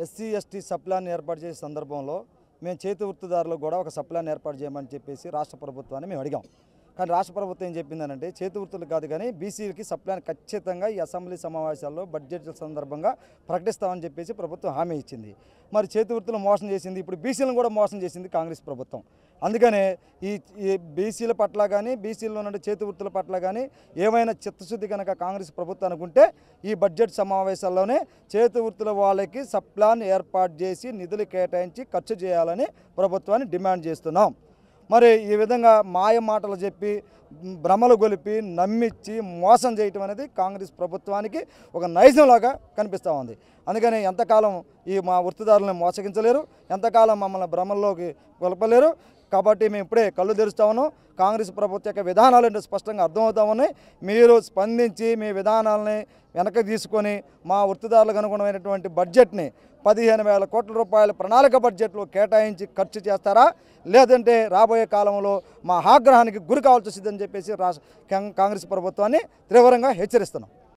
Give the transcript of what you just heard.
SC ST sub plan ఏర్పాటు చేసే సందర్భంలో మేము చేతి వృత్తిదారులకు కూడా ఒక సప్లాన్ ఏర్పాటు చేయమని చెప్పేసి రాష్ట్ర ప్రభుత్వాన్ని మేము అడిగాం. కానీ రాష్ట్ర ప్రభుత్వం ఏం చెప్పిందనంటే చేతి వృత్తులు కాదు కానీ బీసీలకి సప్లాన్ ఖచ్చితంగా ఈ అసెంబ్లీ సమావేశాల్లో బడ్జెట్ సందర్భంగా ప్రకటిస్తామని చెప్పేసి ప్రభుత్వం హామీ ఇచ్చింది. మరి చేతి వృత్తులు మోసం చేసింది, ఇప్పుడు బీసీలను కూడా మోసం చేసింది కాంగ్రెస్ ప్రభుత్వం. అందుకనే ఈ బీసీల పట్ల కానీ బీసీల్లో ఉన్న చేతి వృత్తుల పట్ల కానీ ఏమైనా చిత్తశుద్ధి కనుక కాంగ్రెస్ ప్రభుత్వం అనుకుంటే ఈ బడ్జెట్ సమావేశాల్లోనే చేతి వృత్తుల వాళ్ళకి సప్లాన్ ఏర్పాటు చేసి నిధులు కేటాయించి ఖర్చు చేయాలని ప్రభుత్వాన్ని డిమాండ్ చేస్తున్నాం. మరి ఈ విధంగా మాయ మాటలు చెప్పి భ్రమలు గొలిపి నమ్మించి మోసం చేయటం అనేది కాంగ్రెస్ ప్రభుత్వానికి ఒక నైజంలాగా కనిపిస్తూ ఉంది. అందుకని ఎంతకాలం ఈ మా వృత్తిదారులను మోసగించలేరు, ఎంతకాలం మమ్మల్ని భ్రమల్లోకి గొలపలేరు. కాబట్టి మేము ఇప్పుడే కళ్ళు తెరుస్తా ఉన్నాం. కాంగ్రెస్ ప్రభుత్వ యొక్క విధానాలు అంటే స్పష్టంగా అర్థమవుతా ఉన్నాయి. మీరు స్పందించి మీ విధానాలని వెనక్కి తీసుకొని మా వృత్తిదారులకు అనుగుణమైనటువంటి బడ్జెట్ని 15,000 కోట్ల రూపాయల ప్రణాళిక బడ్జెట్లో కేటాయించి ఖర్చు చేస్తారా, లేదంటే రాబోయే కాలంలో మా ఆగ్రహానికి గురి కావాల్సి వస్తుందని చెప్పేసి కాంగ్రెస్ ప్రభుత్వాన్ని తీవ్రంగా హెచ్చరిస్తున్నాం.